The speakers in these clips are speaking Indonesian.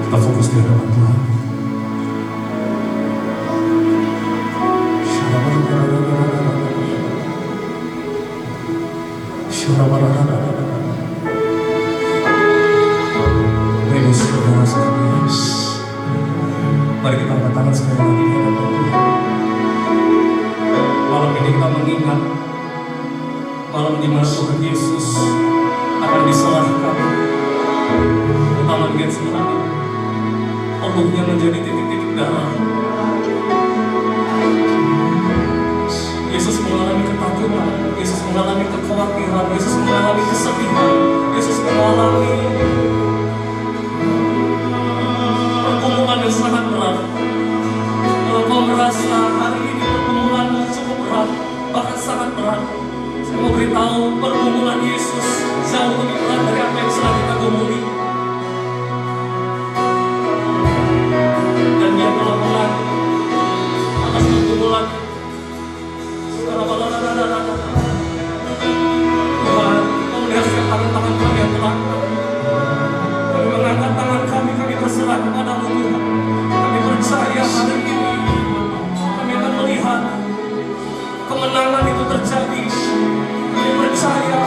Kita fokus di hadapan Tuhan. Mari kita angkat tangan sekali lagi di hadapan Tuhan. Malam ini kita mengingat malam di mana Tuhan Yesus akan diserahkan, utama dengan sebenarnya tubuhnya menjadi titik-titik darah. Yesus mengalami ketakutan, Yesus mengalami kekhawatiran, Yesus mengalami kesedihan, Yesus mengalami pergumulan yang sangat berat. Kalau kau merasa hari ini pergumulanmu cukup berat, bahkan sangat berat, saya mau beritahu pergumulan Yesus jauh lebih berat dari apa yang sedang kita gumuli. Dan Dia telah menang atas pergumulan. Tuhan, kau melihat setiap tangan-tangan kami yang terangkat. Kami mengangkat tangan kami berserah kepada-Mu Tuhan. Kami percaya hari ini kami akan melihat kemenangan itu terjadi. Kami percaya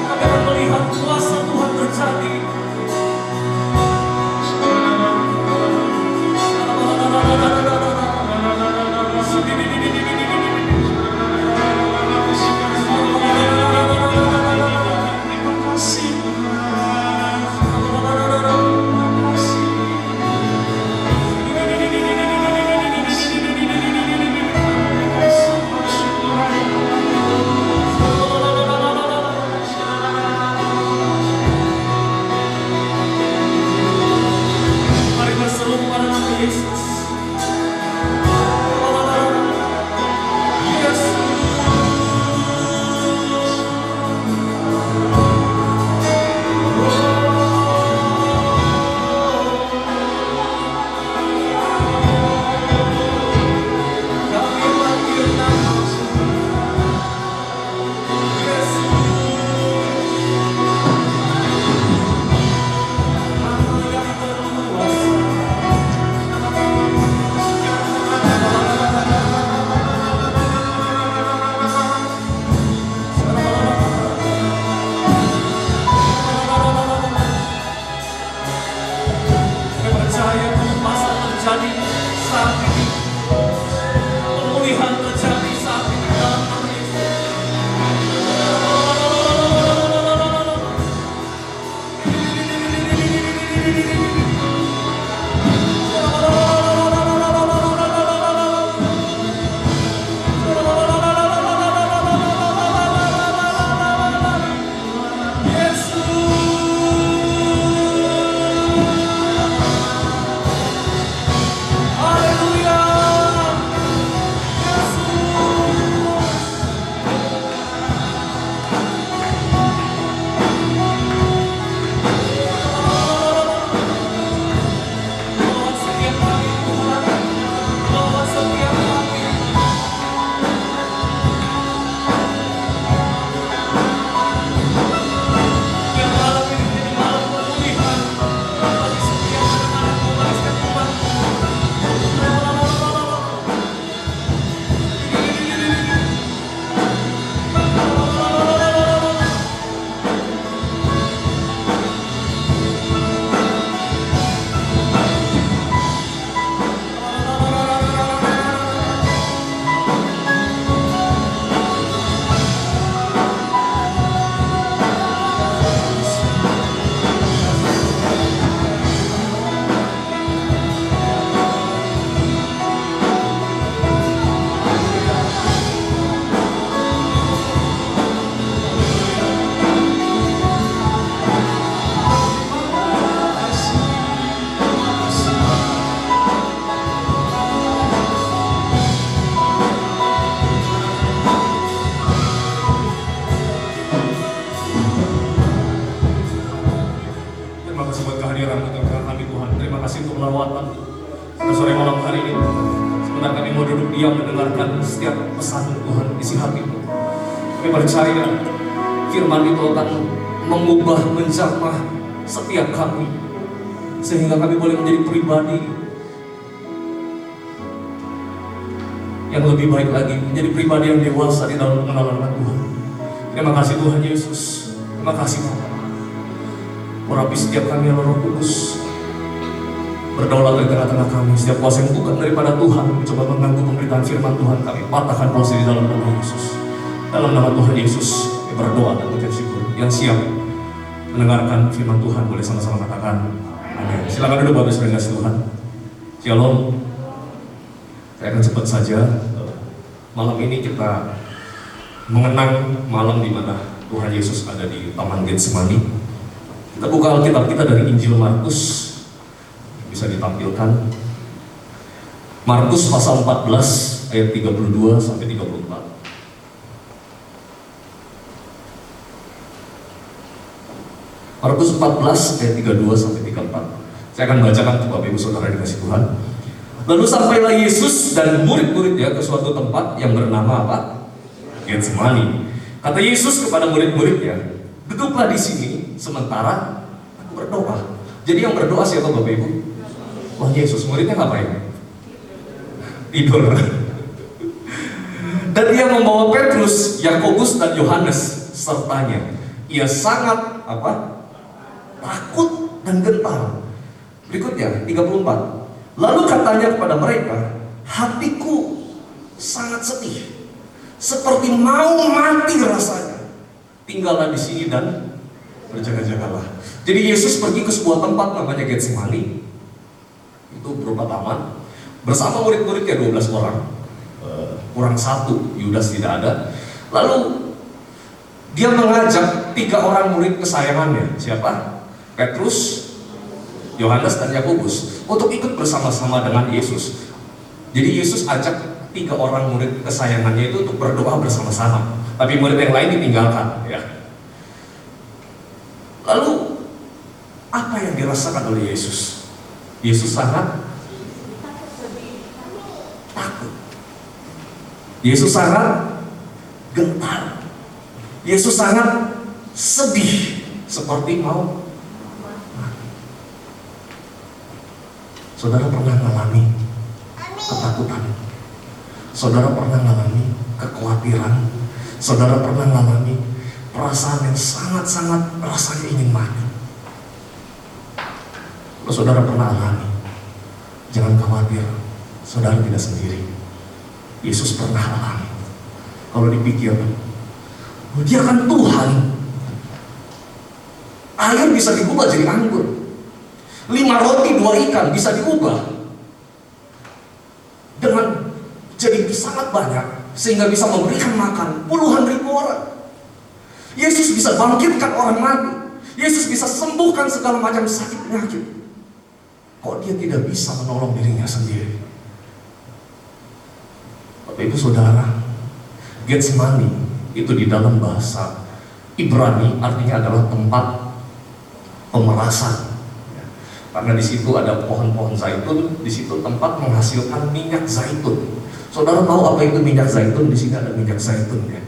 kami akan melihat kuasa Tuhan terjadi. Dia mendengarkan setiap pesan Tuhan isi hatimu. Kami percaya firman itu akan mengubah, menjamah setiap kami. sehingga kami boleh menjadi pribadi yang lebih baik lagi, menjadi pribadi yang dewasa di dalam mengenal anak Tuhan. Terima kasih Tuhan Yesus. Terima kasih Bapa. Urapi setiap kami yang Roh Kudus, berdaulat di tengah-tengah kami. Setiap kuasa yang bukan daripada Tuhan mencoba mengganggu pemberitaan firman Tuhan, kami patahkan kuasa di dalam nama Yesus. Dalam nama Tuhan Yesus, kami berdoa dan mengucap syukur. Yang siap mendengarkan firman Tuhan boleh sama-sama katakan amin. Silakan duduk Bapak Ibu kasih Tuhan. Shalom. Saya akan cepat saja. Malam ini kita mengenang malam di mana Tuhan Yesus ada di Taman Getsemani. Kita buka Alkitab kita dari Injil Markus, bisa ditampilkan. Markus pasal 14 ayat 32 sampai 34. Markus 14 ayat 32 sampai 34. Saya akan bacakan untuk Bapak Ibu Saudara yang dikasihi Tuhan. Lalu sampailah Yesus dan murid-muridnya ke suatu tempat yang bernama apa? Getsemani. Kata Yesus kepada murid-muridnya, duduklah di sini sementara aku berdoa. Jadi yang berdoa siapa Bapak Ibu? Wah Yesus, muridnya ngapain? Tidur. Dan dia membawa Petrus, Yakobus dan Yohanes sertanya. Ia sangat apa? Takut dan gentar. Berikutnya 34. Lalu katanya kepada mereka, hatiku sangat sedih, seperti mau mati rasanya. Tinggallah di sini dan berjaga-jagalah. Jadi Yesus pergi ke sebuah tempat namanya Getsemani. Itu berupa taman. Bersama murid-muridnya 12 orang. Kurang satu, Yudas tidak ada. Lalu dia mengajak 3 orang murid kesayangannya. Siapa? Petrus, Yohanes dan Yakobus untuk ikut bersama-sama dengan Yesus. Jadi Yesus ajak 3 orang murid kesayangannya itu untuk berdoa bersama-sama. Tapi murid yang lain ditinggalkan, ya. Lalu apa yang dirasakan oleh Yesus? Yesus sangat takut. Yesus sangat gentar. Yesus sangat sedih, seperti mau. Saudara pernah mengalami ketakutan? Saudara pernah mengalami kekhawatiran? Saudara pernah mengalami perasaan yang sangat-sangat rasanya ingin mati? Kalau saudara pernah alami, jangan khawatir, saudara tidak sendiri. Yesus pernah alami. Kalau dipikir, dia kan Tuhan. Air bisa diubah jadi anggur. 5 roti 2 ikan bisa diubah dengan jadi sangat banyak, sehingga bisa memberikan makan puluhan ribu orang. Yesus bisa bangkitkan orang mati. Yesus bisa sembuhkan segala macam sakit penyakit. Kok dia tidak bisa menolong dirinya sendiri? Bapak Ibu Saudara, Getsemani itu di dalam bahasa Ibrani artinya adalah tempat pemerasan. Karena di situ ada pohon-pohon zaitun, di situ tempat menghasilkan minyak zaitun. Saudara tahu apa itu minyak zaitun? Di sini ada minyak zaitun, ya.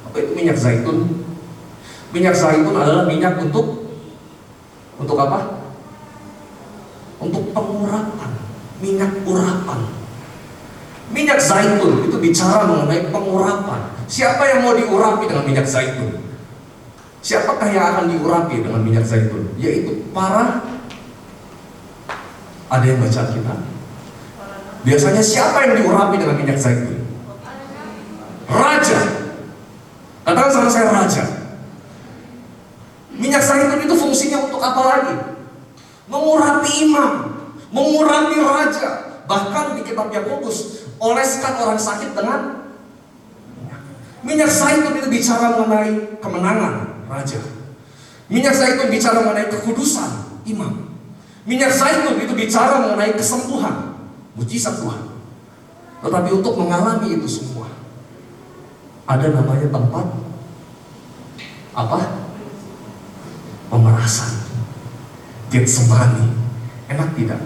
Apa itu minyak zaitun? Minyak zaitun adalah minyak untuk apa? Untuk pengurapan, minyak urapan. Minyak zaitun itu bicara mengenai pengurapan. Siapa yang mau diurapi dengan minyak zaitun? Siapakah yang akan diurapi dengan minyak zaitun? Yaitu para. Ada yang baca kita? Biasanya siapa yang diurapi dengan minyak zaitun? Raja. Katakan sama saya, raja. Minyak zaitun itu fungsinya untuk apa lagi? Mengurapi imam, mengurapi raja. Bahkan di kitab Yakobus, oleskan orang sakit dengan minyak zaitun. Itu bicara mengenai kemenangan raja. Minyak zaitun bicara mengenai kekudusan imam. Minyak zaitun itu bicara mengenai kesembuhan, mujizat Tuhan. Tetapi untuk mengalami itu semua, ada namanya tempat apa? Pemerasan. Getsemani. Enak tidak?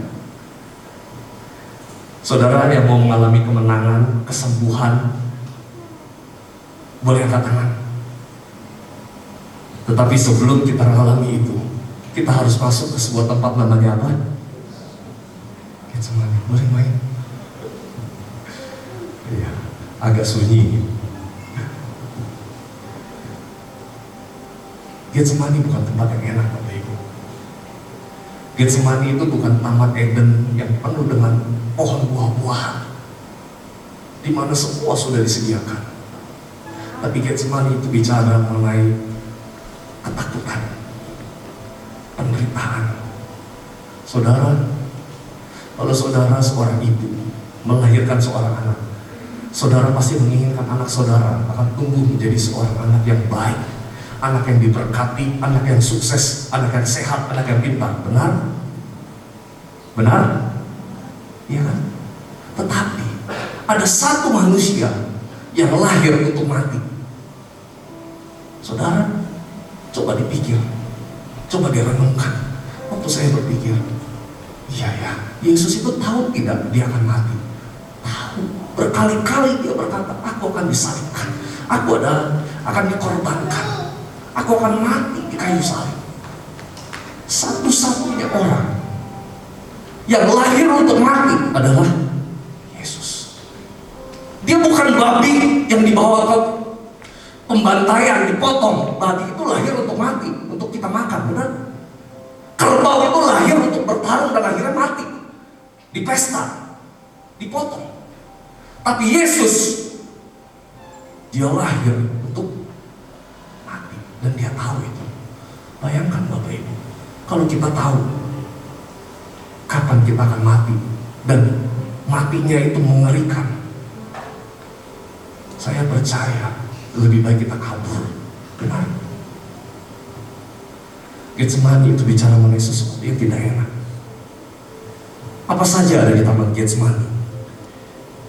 Saudara yang mau mengalami kemenangan, kesembuhan, boleh angkat tangan. Tetapi sebelum kita mengalami itu, kita harus masuk ke sebuah tempat namanya apa? Getsemani. Boleh main? Iya, agak sunyi. Getsemani bukan tempat yang enak, Bapak Ibu. Getsemani itu bukan taman Eden yang penuh dengan pohon buah-buahan, di mana semua sudah disediakan. Tapi Getsemani itu bicara mengenai ketakutan, penderitaan. Saudara, kalau saudara seorang ibu melahirkan seorang anak, saudara pasti menginginkan anak saudara akan tumbuh menjadi seorang anak yang baik, anak yang diberkati, anak yang sukses, anak yang sehat, anak yang pintar. Benar? Benar? Iya kan? Tetapi ada satu manusia yang lahir untuk mati. Saudara, coba dipikir, coba direnungkan. Waktu saya berpikir, iya ya, Yesus itu tahu tidak dia akan mati. Tahu. Berkali-kali dia berkata, aku akan disalibkan, aku akan dikorbankan, aku akan mati di kayu salib. Satu-satunya orang yang lahir untuk mati adalah Yesus. Dia bukan babi yang dibawa ke pembantaian, dipotong. Babi itu lahir untuk mati, untuk kita makan, benar? Kerbau itu lahir untuk bertarung dan akhirnya mati di pesta, dipotong. Tapi Yesus, dia lahir untuk mati, dan dia tahu itu. Bayangkan Bapak Ibu, kalau kita tahu kapan kita akan mati, dan matinya itu mengerikan, saya percaya lebih baik kita kabur. Benar? Getsemani itu bicara mengenai sesuatu yang tidak enak. Apa saja ada di taman Getsemani?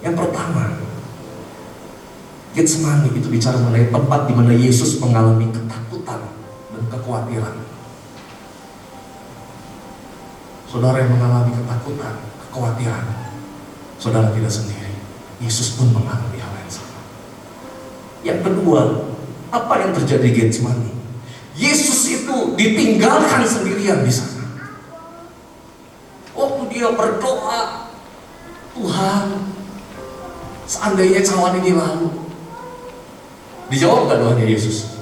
Yang pertama, Getsemani itu bicara mengenai tempat di mana Yesus mengalami ketakutan dan kekhawatiran. Saudara yang mengalami ketakutan, kekhawatiran, saudara tidak sendiri. Yesus pun mengalami hal yang sama. Yang kedua, apa yang terjadi di Getsemani? Yesus itu ditinggalkan sendirian di sana. Waktu dia berdoa, Tuhan, seandainya cawan ini lalu, dijawab gak doanya Yesus?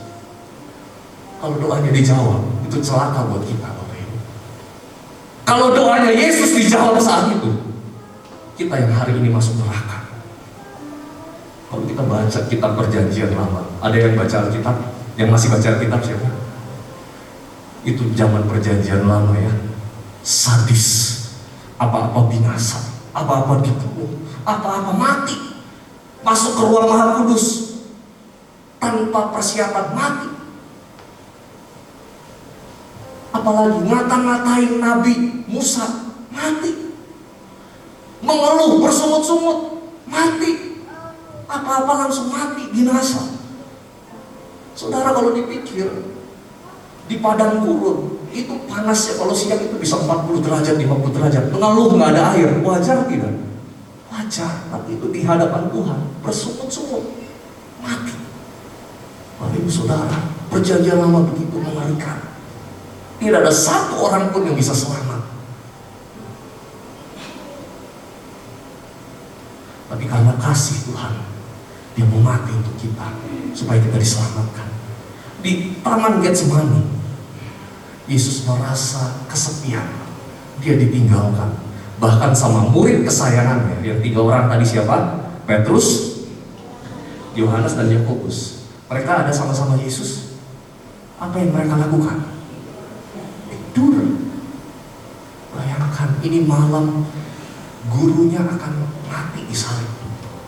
Kalau doanya dijawab, itu celaka buat kita, Bapak Ibu. Kalau doanya Yesus dijawab saat itu, kita yang hari ini masuk neraka. Kalau kita baca kitab Perjanjian Lama, ada yang baca Alkitab, yang masih baca Alkitab siapa? Itu zaman Perjanjian Lama ya, sadis, apa-apa binasa, apa-apa dibunuh, apa-apa mati, masuk ke ruang Maha Kudus tanpa persiapan, mati. Apalagi ngata-ngatain Nabi Musa, mati. Mengeluh bersungut-sungut, mati. Apa-apa langsung mati, binasa. Saudara, kalau dipikir di padang gurun itu panasnya, kalau siang itu bisa 40 derajat, 50 derajat, mengeluh nggak ada air, wajar tidak? Wajar. Tapi itu di hadapan Tuhan bersungut-sungut, mati. Bapak Ibu Saudara, Perjanjian Lama begitu mengerikan. Tidak ada satu orang pun yang bisa selamat. Tapi karena kasih Tuhan, dia mau mati untuk kita supaya kita diselamatkan. Di taman Getsemani, Yesus merasa kesepian. Dia ditinggalkan, bahkan sama murid kesayangannya yang 3 orang tadi siapa? Petrus, Yohanes, dan Yakobus. Mereka ada sama-sama Yesus. Apa yang mereka lakukan? Tidur. Bayangkan, ini malam gurunya akan mati di salib,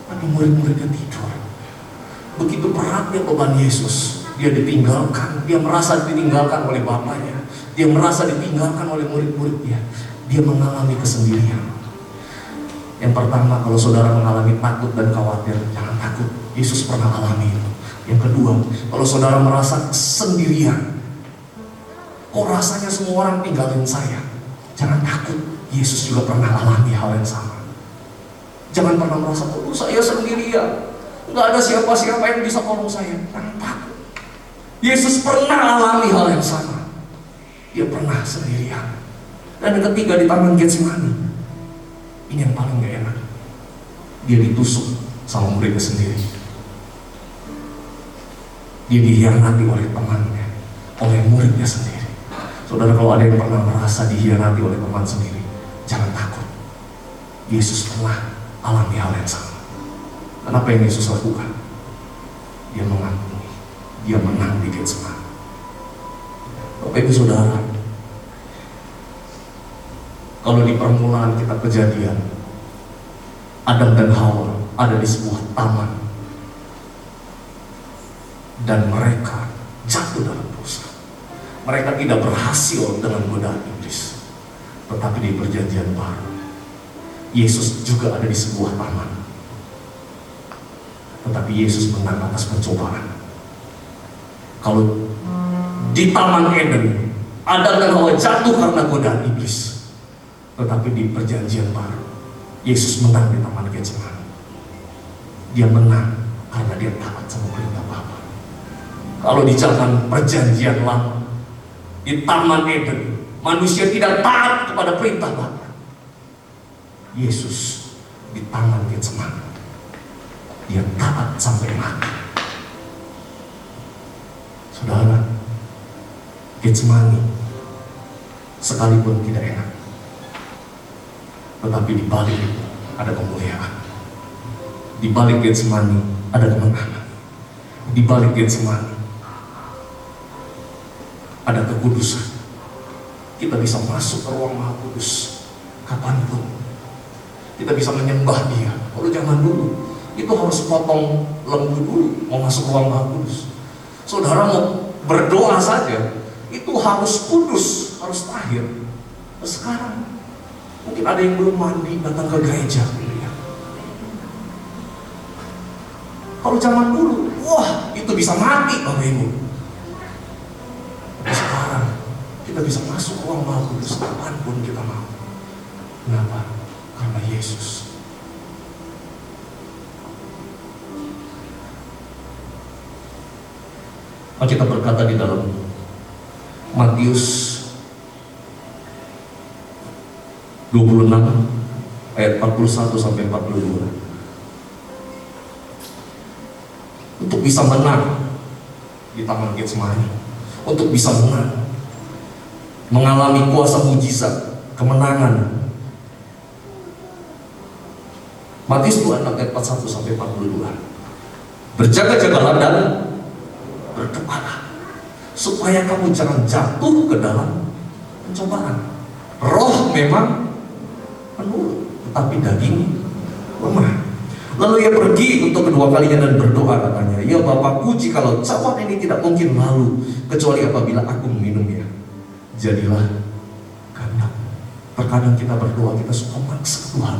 tapi murid-muridnya tidur. Begitu beratnya beban Yesus. Dia ditinggalkan, dia merasa ditinggalkan oleh bapaknya, dia merasa ditinggalkan oleh murid-muridnya. Dia mengalami kesendirian. Yang pertama, kalau saudara mengalami takut dan khawatir, jangan takut. Yesus pernah alami itu. Yang kedua, kalau saudara merasa sendirian, kok rasanya semua orang tinggalin saya, jangan takut. Yesus juga pernah alami hal yang sama. Jangan pernah merasa, oh saya sendirian, nggak ada siapa-siapa yang bisa tolong saya. Jangan takut. Yesus pernah alami hal yang sama. Dia pernah sendirian. Dan yang ketiga di Taman Getsemani, ini yang paling gak enak. Dia ditusuk sama muridnya sendiri. Dia dihianati oleh temannya, oleh muridnya sendiri. Saudara, kalau ada yang pernah merasa dihianati oleh teman sendiri, jangan takut. Yesus pernah alami hal yang sama. Dan apa yang Yesus lakukan? Dia mengampuni, dia menang di Getsemani. Bapak Ibu Saudara, kalau di permulaan kitab Kejadian, Adam dan Hawa ada di sebuah taman dan mereka jatuh dalam dosa. Mereka tidak berhasil dengan godaan iblis. Tetapi di Perjanjian Baru, Yesus juga ada di sebuah taman. Tetapi Yesus menang atas pencobaan. Kalau di Taman Eden, Adam dan Hawa jatuh karena godaan iblis. Tetapi di Perjanjian Baru, Yesus menang di Taman Getsemani. Dia menang karena dia taat sama perintah Bapa. Kalau di zaman Perjanjian Lama, di Taman Eden, manusia tidak taat kepada perintah Bapa. Yesus di Taman Getsemani, dia taat sampai mati. Saudara, Getsemani sekalipun tidak enak, tetapi di balik itu ada kemuliaan. Di balik Getsemani ada kemenangan. Di balik Getsemani ada kekudusan. Kita bisa masuk ke ruang Maha Kudus kapanpun. Kita bisa menyembah Dia. Kalau zaman dulu itu harus potong lembu dulu mau masuk ruang Maha Kudus. Saudara mau berdoa saja itu harus kudus, harus tahir. Sekarang mungkin ada yang belum mandi datang ke gereja. Kalau zaman dulu, wah itu bisa mati Bapak Ibu. Tapi sekarang kita bisa masuk ruang Maha Kudus kapanpun kita mau. Kenapa? Karena Yesus. Kita berkata di dalam Matius 26 ayat 41 sampai 42. Untuk bisa menang di Taman Getsemani, untuk bisa menang, mengalami kuasa mujizat, kemenangan. Matius 26 ayat 41 sampai 42. Berjaga-jagalah dan berdoalah supaya kamu jangan jatuh ke dalam pencobaan. Roh memang penuh, tetapi daging lemah. Lalu ia pergi untuk kedua kalinya dan berdoa, katanya, ya Bapakku, jikalau cawan ini tidak mungkin lalu kecuali apabila aku meminumnya, jadilah kehendak. Terkadang kita berdoa, kita suka maksa Tuhan.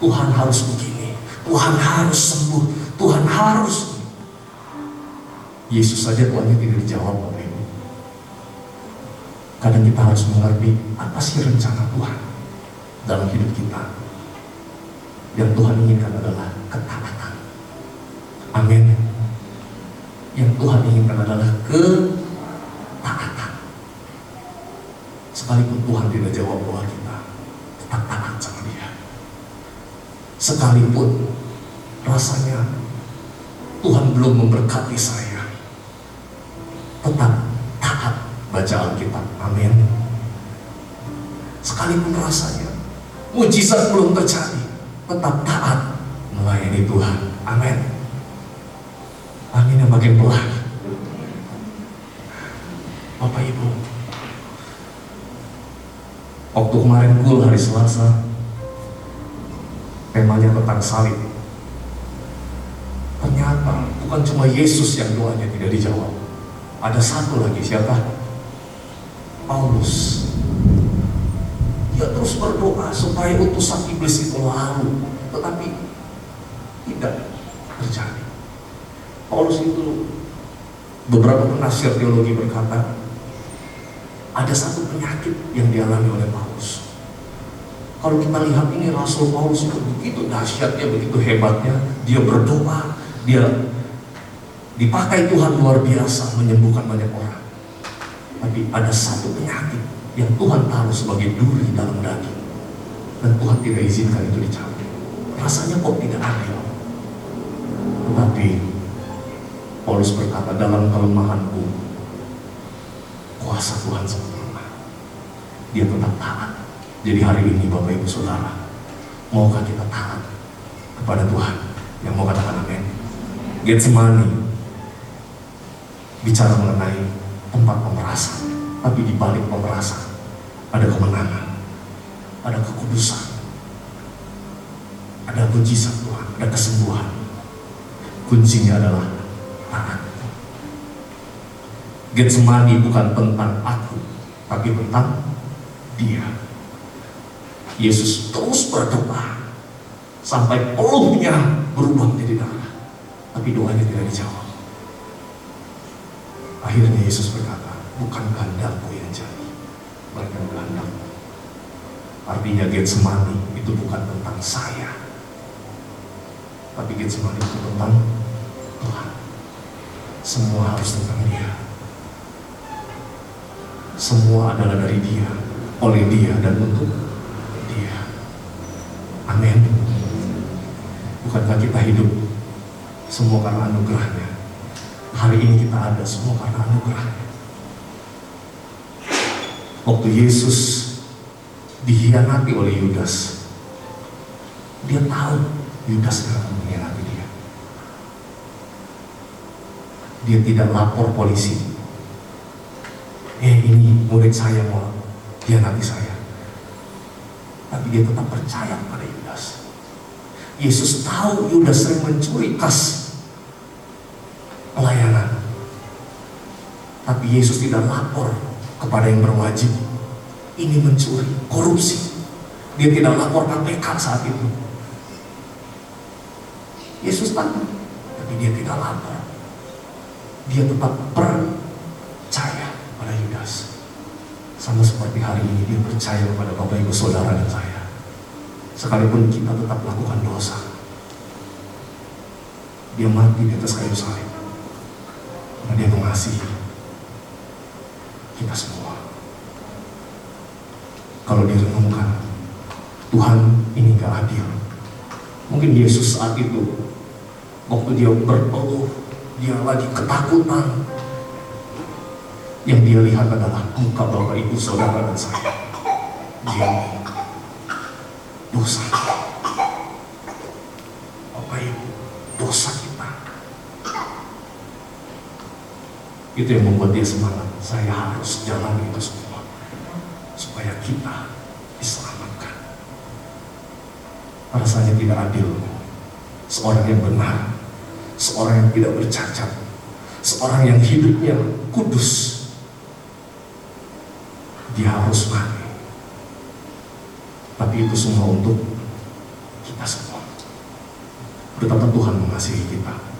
Tuhan harus begini, Tuhan harus sembuh, Tuhan harus. Yesus saja doanya tidak dijawab, Bapak Ibu. Kadang kita harus mengerti apa sih rencana Tuhan dalam hidup kita. Yang Tuhan inginkan adalah ketaatan. Amin. Yang Tuhan inginkan adalah ketaatan. Sekalipun Tuhan tidak jawab doa kita, tetap taat sama Dia. Sekalipun rasanya Tuhan belum memberkati saya, tetap taat baca Alkitab. Amin. Sekalipun rasanya mujizat belum terjadi, tetap taat melayani Tuhan. Amin. Amin yang makin pelan. Bapak Ibu, waktu kemarin kul hari Selasa, temanya tentang salib. Ternyata bukan cuma Yesus yang doanya tidak dijawab. Ada satu lagi, siapa? Paulus. Dia terus berdoa supaya utusan iblis itu lalu, tetapi tidak terjadi. Paulus itu, beberapa penafsir teologi berkata, ada satu penyakit yang dialami oleh Paulus. Kalau kita lihat ini Rasul Paulus itu begitu dahsyatnya, begitu hebatnya, dia berdoa, dia dipakai Tuhan luar biasa menyembuhkan banyak orang. Tapi ada satu penyakit yang Tuhan taruh sebagai duri dalam daging, dan Tuhan tidak izinkan itu dicabut. Rasanya kok tidak adil. Tetapi Paulus berkata, dalam kelemahanku kuasa Tuhan sempurna. Dia tetap taat. Jadi hari ini Bapak Ibu Saudara, maukah kita taat kepada Tuhan? Yang mau katakan amin. Getsemani bicara mengenai tempat pemerasan, tapi di balik pemerasan ada kemenangan, ada kekudusan, ada mujizat Tuhan, ada kesembuhan. Kuncinya adalah taat. Getsemani bukan tentang aku, tapi tentang Dia. Yesus terus berdoa sampai peluhnya berubah menjadi darah, tapi doanya tidak dijawab. Akhirnya Yesus berkata, bukan kehendakku yang jadi, melainkan kehendakmu. Artinya Getsemani itu bukan tentang saya, tapi Getsemani itu tentang Tuhan. Semua harus tentang Dia. Semua adalah dari Dia, oleh Dia, dan untuk Dia. Amin. Bukankah kita hidup semua karena anugerah-Nya? Hari ini kita ada semua karena anugerah-Nya. Waktu Yesus dihianati oleh Yudas, Dia tahu Yudas akan mengkhianati Dia. Dia tidak lapor polisi. Ini murid saya mau hianati saya. Tapi dia tetap percaya pada Yudas. Yesus tahu Yudas sering mencuri kas pelayanan, tapi Yesus tidak lapor kepada yang berwajib. Ini mencuri, korupsi. Dia tidak lapor KPK saat itu. Yesus tahu, tapi dia tidak lapor. Dia tetap percaya pada Yudas. Sama seperti hari ini dia percaya kepada Bapak Ibu Saudara dan saya. Sekalipun kita tetap melakukan dosa, Dia mati di atas kayu salib karena Dia mengasihi kita semua. Kalau direnungkan, Tuhan ini gak adil. Mungkin Yesus saat itu, waktu Dia berpeluh, Dia lagi ketakutan. Yang Dia lihat adalah muka Bapak Ibu Saudara dan saya. Dia dosa, Bapak Ibu, dosa kita. Itu yang membuat Dia semangat. Saya harus jalan itu semua supaya kita diselamatkan. Rasanya tidak adil. Seorang yang benar, seorang yang tidak bercacat, seorang yang hidupnya kudus, dia harus mati. Tapi itu semua untuk kita semua. Betapa Tuhan mengasihi kita.